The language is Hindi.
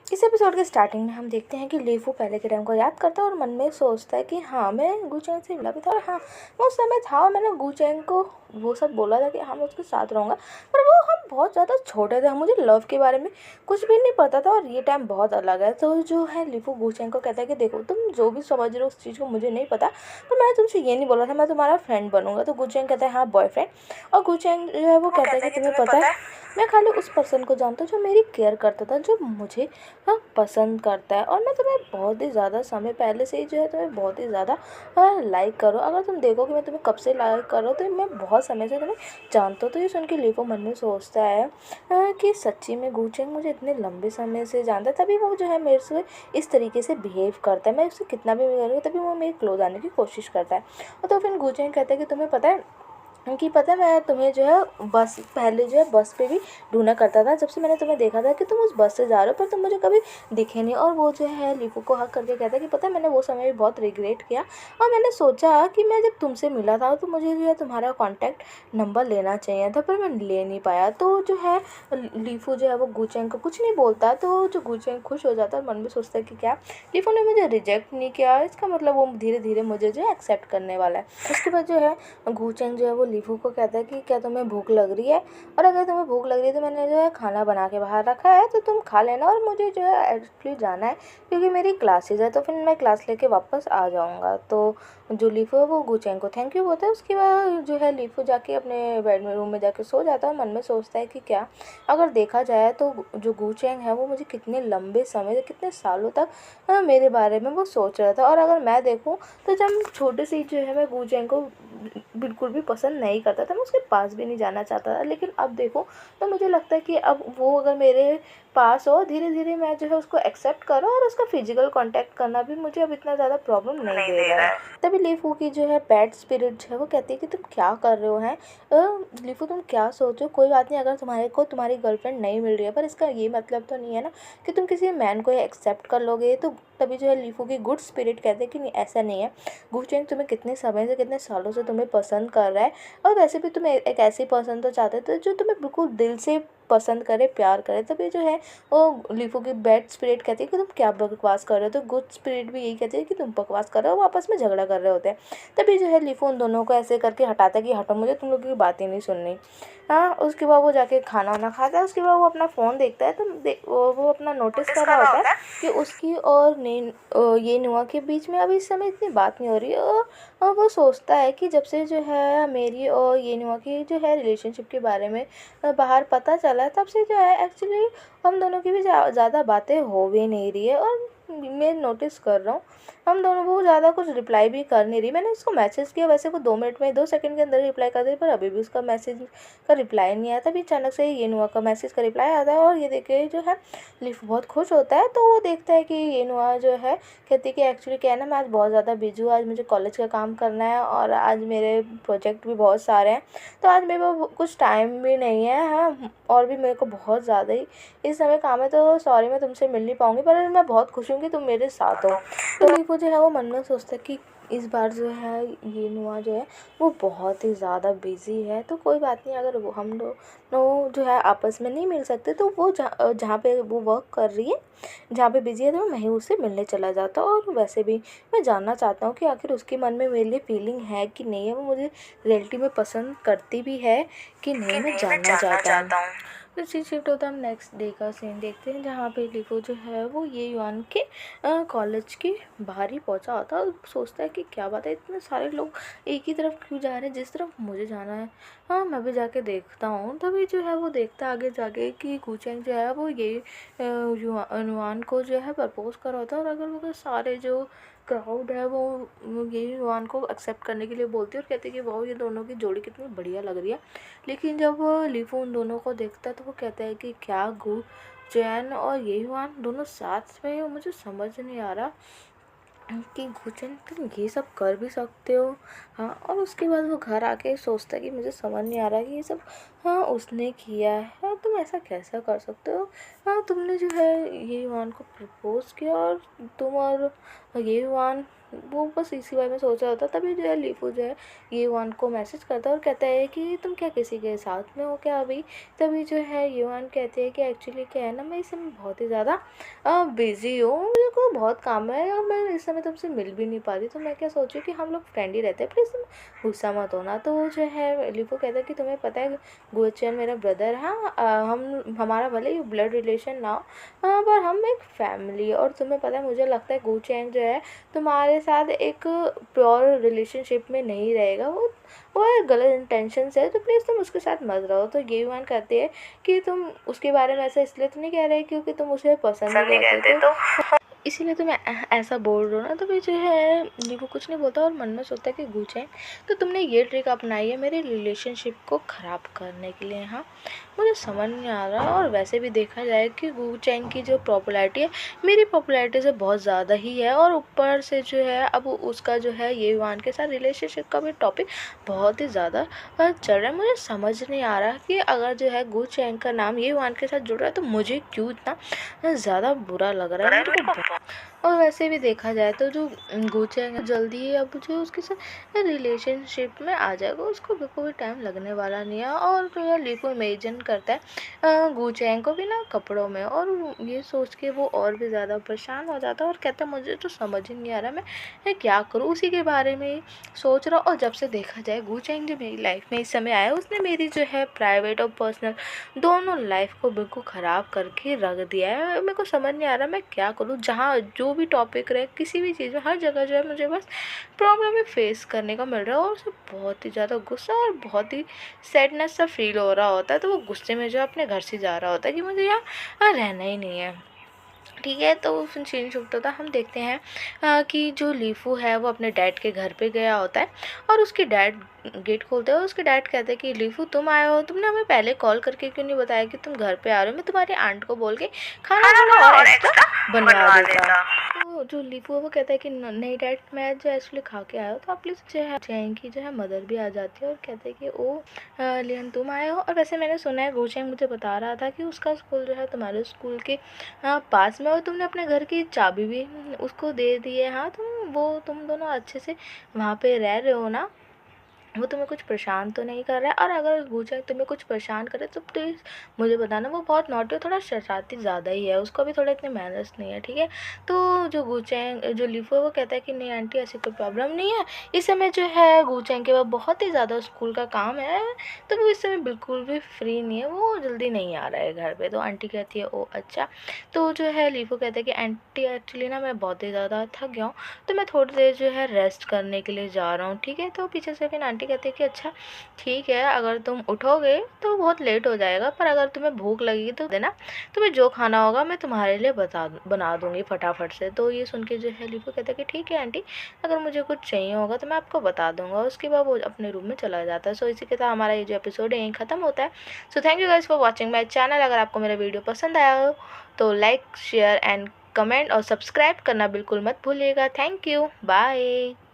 इस एपिसोड के स्टार्टिंग में हम देखते हैं कि लीफू पहले के टाइम को याद करता है और मन में सोचता है कि हाँ, मैं गुचैंग से मिला भी था और हाँ, मैं उस समय था और मैंने गुचैंग को वो सब बोला था कि हाँ, मैं उसके साथ रहूँगा। पर वो हम बहुत ज़्यादा छोटे थे, मुझे लव के बारे में कुछ भी नहीं पता था और ये टाइम बहुत अलग है। तो जो है लीफू गुचैंग को कहता है कि देखो, तुम जो भी समझ रहे हो उस चीज़ को मुझे नहीं पता, तो मैंने तुमसे ये नहीं बोला था मैं तुम्हारा फ्रेंड बनूंगा। तो गुचैंग कहता है हाँ, बॉयफ्रेंड। और गुचैंग जो है वो कहता है कि तुम्हें पता है, मैं खाली उस पर्सन को जानता हूँ जो मेरी केयर करता था, जो मुझे पसंद करता है, और मैं तुम्हें बहुत ही ज़्यादा समय पहले से ही जो है तुम्हें बहुत ही ज़्यादा लाइक करो। अगर तुम देखो कि मैं तुम्हें कब से लाइक कर रहा हूँ, तो मैं बहुत समय से तुम्हें जानता हूँ। तो ये सुन के लीफो मन में सोचता है कि सच्ची में गुचेंग मुझे इतने लंबे समय से जानता है, तभी वो जो है मेरे से इस तरीके से बिहेव करता है। मैं उससे कितना भी करूँगी तभी वो मेरे क्लोज आने की कोशिश करता है। और तो फिर गुचेंग कहता है कि तुम्हें पता है कि पता है, मैं तुम्हें जो है बस पहले जो है बस पे भी ढूंढा करता था, जब से मैंने तुम्हें देखा था कि तुम उस बस से जा रहे हो, पर तुम मुझे कभी दिखे नहीं। और वो जो है लीफू को हक करके कहता है कि पता है, मैंने वो समय भी बहुत रिग्रेट किया और मैंने सोचा कि मैं जब तुमसे मिला था तो मुझे जो है तुम्हारा कॉन्टैक्ट नंबर लेना चाहिए था, पर मैं ले नहीं पाया। तो जो है लीफू जो है वो गुचेंग को कुछ नहीं बोलता, तो जो गुचेंग खुश हो जाता है और मन में सोचता है कि क्या लीफू ने मुझे रिजेक्ट नहीं किया, इसका मतलब वो धीरे धीरे मुझे जो है एक्सेप्ट करने वाला है। उसके बाद जो है गुचेंग जो है वो लीफू को कहता है कि क्या तुम्हें भूख लग रही है, और अगर तुम्हें भूख लग रही है तो मैंने जो है खाना बना के बाहर रखा है, तो तुम खा लेना, और मुझे जो है एक्चुअली जाना है क्योंकि मेरी क्लासेज है, तो फिर मैं क्लास लेके वापस आ जाऊँगा। तो जो लीफू है वो गुचेंग को थैंक यू बोलता है। उसके बाद जो है लीफू जाके अपने बेड में रूम में जाके सो जाता है। मन में सोचता है कि क्या अगर देखा जाए तो जो गुचेंग है वो मुझे कितने लंबे समय से, कितने सालों तक मेरे बारे में वो सोच रहा था, और अगर मैं देखूँ तो जब छोटे से जो है मैं गुचेंग को बिल्कुल भी पसंद नहीं करता था, मैं उसके पास भी नहीं जाना चाहता था। लेकिन अब देखो तो मुझे लगता है कि अब वो अगर मेरे पास हो, धीरे धीरे मैं जो है उसको एक्सेप्ट करूँ, और उसका फिजिकल कांटेक्ट करना भी मुझे अब इतना ज़्यादा प्रॉब्लम नहीं दे रहा है। तभी लीफू की जो है बैड स्पिरिट जो है वो कहती है कि तुम क्या कर रहे हो हैं, लीफू तुम क्या सोचो, कोई बात नहीं, अगर तुम्हारे को तुम्हारी गर्लफ्रेंड नहीं मिल रही है, पर इसका ये मतलब तो नहीं है ना कि तुम किसी मैन को एक्सेप्ट कर लोगे। तो तभी जो है लीफू की गुड स्पिरिट कहते हैं कि नहीं, ऐसा नहीं है, गुचेंग तुम्हें कितने समय से, कितने सालों से तुम्हें पसंद कर रहा है, और वैसे भी तुम्हें एक ऐसी पर्सन तो चाहते थे जो तुम्हें बिल्कुल दिल से पसंद करे, प्यार करे। तभी जो है वो लीफू की बैड स्पिरिट कहती है कि तुम क्या बकवास कर रहे हो, तो गुड स्पिरिट भी यही कहती है कि तुम बकवास कर रहे हो, वो आपस में झगड़ा कर रहे होते हैं। तभी जो है लीफू उन दोनों को ऐसे करके हटाता है कि हटो, मुझे तुम लोगों की बातें नहीं सुननी। हाँ, उसके बाद वो जाके खाना वाना खाता है। उसके बाद वो अपना फ़ोन देखता है, तो वो अपना नोटिस कर रहा होता है कि उसकी और ये नुआ के बीच में अभी इस समय इतनी बात नहीं हो रही है। और वो सोचता है कि जब से जो है मेरी और ये नुआ की जो है रिलेशनशिप के बारे में बाहर पता चला है, तब से जो है एक्चुअली हम दोनों की भी ज़्यादा बातें हो भी नहीं रही है। और मैं नोटिस कर रहा हूँ हम दोनों, वो ज़्यादा कुछ रिप्लाई भी कर नहीं रही। मैंने उसको मैसेज किया, वैसे वो 2 मिनट में 2 सेकंड के अंदर रिप्लाई कर दी, पर अभी भी उसका मैसेज का रिप्लाई नहीं आया। तभी अचानक से ये नुआ का मैसेज का रिप्लाई आता है, और ये देख के जो है लिफ बहुत खुश होता है। तो वो देखता है कि ये नुआ जो है कहती है कि एक्चुअली क्या है ना, मैं आज बहुत ज़्यादा बिजी हूँ, आज मुझे कॉलेज का काम करना है और आज मेरे प्रोजेक्ट भी बहुत सारे हैं, तो आज मेरे पास कुछ टाइम भी नहीं है। हाँ, और भी मेरे को बहुत ज़्यादा ही इस समय काम है, तो सॉरी मैं तुमसे मिल नहीं पाऊँगी, पर मैं बहुत खुश हूँ कि तुम मेरे साथ हो। तो लीफू जो है वो मन में सोचता है कि इस बार जो है ये नुआ जो है वो बहुत ही ज़्यादा बिज़ी है, तो कोई बात नहीं, अगर वो हम दोनों जो है आपस में नहीं मिल सकते, तो वो जहाँ पे वो वर्क कर रही है, जहाँ पे बिज़ी है, तो मैं ही उससे मिलने चला जाता हूँ। और वैसे भी मैं जानना चाहता हूँ कि आखिर उसके मन में मेरे लिए फीलिंग है कि नहीं है, वो मुझे रियलिटी में पसंद करती भी है कि नहीं, मैं जानना चाहता हूँ। तो सीन शिफ्ट होता है, हम नेक्स्ट डे का सीन देखते हैं, जहाँ पे लिफो जो है वो ये युआन के कॉलेज के बाहर ही पहुँचा होता है और सोचता है कि क्या बात है, इतने सारे लोग एक ही तरफ क्यों जा रहे हैं जिस तरफ मुझे जाना है। हाँ, मैं भी जाके देखता हूँ। तभी जो है वो देखता आगे जाके कि गुचेंग जो है वो ये युआन को जो है प्रपोज कर होता है, और अगर वो सारे जो क्राउड है वो ये युआन को एक्सेप्ट करने के लिए बोलती है और कहती है कि वाह, ये दोनों की जोड़ी कितनी बढ़िया लग रही है। लेकिन जब लीफू उन दोनों को देखता है तो वो कहता है कि क्या गु चैन और ये युआन दोनों साथ में हो, मुझे समझ नहीं आ रहा कि गुचन तुम ये सब कर भी सकते हो। हाँ, और उसके बाद वो घर आके सोचता है कि मुझे समझ नहीं आ रहा कि ये सब हाँ उसने किया है, हाँ, तुम ऐसा कैसा कर सकते हो। हाँ, तुमने जो है ये युवान को प्रपोज किया, और तुम और ये युवान वो बस इसी बारे में सोच रहा होता। तभी जो है लीफू जो है युआन को मैसेज करता है और कहता है कि तुम क्या किसी के साथ में हो क्या अभी। तभी जो है युआन कहते हैं कि एक्चुअली क्या है ना, मैं इस समय बहुत ही ज़्यादा बिजी हूँ, मुझे को बहुत काम है और मैं इस समय तुमसे मिल भी नहीं पा रही, तो मैं क्या सोचूं कि हम लोग फ्रेंड ही रहते हैं, प्लीज़ तुम गुस्सा मत होना। तो जो है लीफू कहता है कि तुम्हें पता है गुचेन मेरा ब्रदर है, हाँ हम हमारा भले ही ब्लड रिलेशन ना हो, पर हम एक फैमिली, और तुम्हें पता है मुझे लगता है गुचेन जो है तुम्हारे साथ एक प्योर रिलेशनशिप में नहीं रहेगा, वो एक गलत इंटेंशन से है, तो प्लीज़ तुम उसके साथ मत रहो। तो ये वन कहती है कि तुम उसके बारे में ऐसा इसलिए तो नहीं कह रहे क्योंकि तुम उसे पसंद नहीं करते, तो इसीलिए तो मैं ऐसा बोल रहा हूँ ना। तो फिर जो है नीबू कुछ नहीं बोलता और मन में सोचता है कि गुचैन तो तुमने ये ट्रिक अपनाई है मेरे रिलेशनशिप को ख़राब करने के लिए। हाँ, मुझे समझ नहीं आ रहा, और वैसे भी देखा जाए कि गुचैन की जो पॉपुलैरिटी है मेरी पॉपुलैरिटी से बहुत ज़्यादा ही है, और ऊपर से जो है अब उसका जो है ये युआन के साथ रिलेशनशिप का भी टॉपिक बहुत ही ज़्यादा चल रहा है। मुझे समझ नहीं आ रहा कि अगर जो है गुचैन का नाम ये युआन के साथ जुड़ रहा है तो मुझे क्यों इतना ज़्यादा बुरा लग रहा है मेरे को। और वैसे भी देखा जाए तो जो गुचैंग जल्दी ही अब जो उसके साथ रिलेशनशिप में आ जाएगा, उसको बिल्कुल भी टाइम लगने वाला नहीं है। और जो है लीको इमेजिन करता है गुचैंग को भी ना कपड़ों में, और ये सोच के वो और भी ज़्यादा परेशान हो जाता है और कहता है मुझे तो समझ ही नहीं आ रहा मैं क्या करूँ, उसी के बारे में सोच रहा हूँ। और जब से देखा जाए गुचैंग जो मेरी लाइफ में इस समय आया उसने मेरी जो है प्राइवेट और पर्सनल दोनों लाइफ को बिल्कुल ख़राब करके रख दिया है। मेरे को समझ नहीं आ रहा मैं क्या करूँ, जहाँ जो भी टॉपिक रहे किसी भी चीज़ में हर जगह जो है मुझे बस प्रॉब्लम ही फेस करने का मिल रहा है, और उसे बहुत ही ज़्यादा गुस्सा और बहुत ही सैडनेस सा फील हो रहा होता है। तो वो गुस्से में जो अपने घर से जा रहा होता है कि मुझे यहाँ रहना ही नहीं है। ठीक है, तो फिर सीन शिफ्ट होता है, हम देखते हैं कि जो लीफू है वो अपने डैड के घर पे गया होता है, और उसके डैड गेट खोलते हैं और उसके डैड कहते हैं कि लीफू तुम आए हो, तुमने हमें पहले कॉल करके क्यों नहीं बताया कि तुम घर पे आ रहे हो, मैं तुम्हारी आंट को बोल के खाना थोड़ा और एक्स्ट्रा बनवा देता। तो जो लीफू है वो कहता है कि नहीं डैड, मैं जो एक्चुअली खा के आया हूँ, तो आप प्लीज़ जो है जैंग की जो है मदर भी आ जाती है और कहते हैं कि ओ लियन तुम आए हो। और वैसे मैंने सुना है गुचैंग मुझे बता रहा था कि उसका स्कूल जो है तुम्हारे स्कूल के पास में, और तुमने अपने घर की चाबी भी उसको दे दी है। हाँ, तुम दोनों अच्छे से वहाँ पे रह रहे हो ना, वो तुम्हें कुछ परेशान तो नहीं कर रहा है। और अगर गुचैंग तुम्हें कुछ परेशान करे तो प्लीज़ मुझे बताना, वो बहुत नॉटी और थोड़ा शरारती ज़्यादा ही है, उसको भी थोड़ा इतने मैनर्स नहीं है। ठीक है, तो जो गुचैंग जो लीफू है वो कहता है कि नहीं आंटी ऐसी कोई प्रॉब्लम नहीं है, इस समय जो है गुचैंग के पास बहुत ही ज़्यादा स्कूल का काम है, तो वो इस समय बिल्कुल भी फ्री नहीं है, वो जल्दी नहीं आ रहा है घर पे। तो आंटी कहती है ओ अच्छा। तो जो है लीफू कहता है कि आंटी एक्चुअली ना मैं बहुत ही ज़्यादा थक गया हूँ, तो मैं थोड़ी देर जो है रेस्ट करने के लिए जा रहा हूँ। ठीक है, तो पीछे से फिर आंटी कहती है कि अच्छा ठीक है, अगर तुम उठोगे तो बहुत लेट हो जाएगा, पर अगर तुम्हें भूख लगेगी तो देना, तुम्हें जो खाना होगा मैं तुम्हारे लिए बना दूँगी फटाफट से। तो ये सुन के जो है लीफू कहता है कि ठीक है आंटी, अगर मुझे कुछ चाहिए होगा तो मैं आपको बता दूँगा। उसके बाद वो अपने रूम में चला जाता है। सो इसी के साथ हमारा ये जो एपिसोड है यहीं ख़त्म होता है। So thank you guys for watching my channel. अगर आपको मेरा वीडियो पसंद आया हो तो लाइक शेयर एंड कमेंट और सब्सक्राइब करना बिल्कुल मत भूलिएगा। Thank you, bye.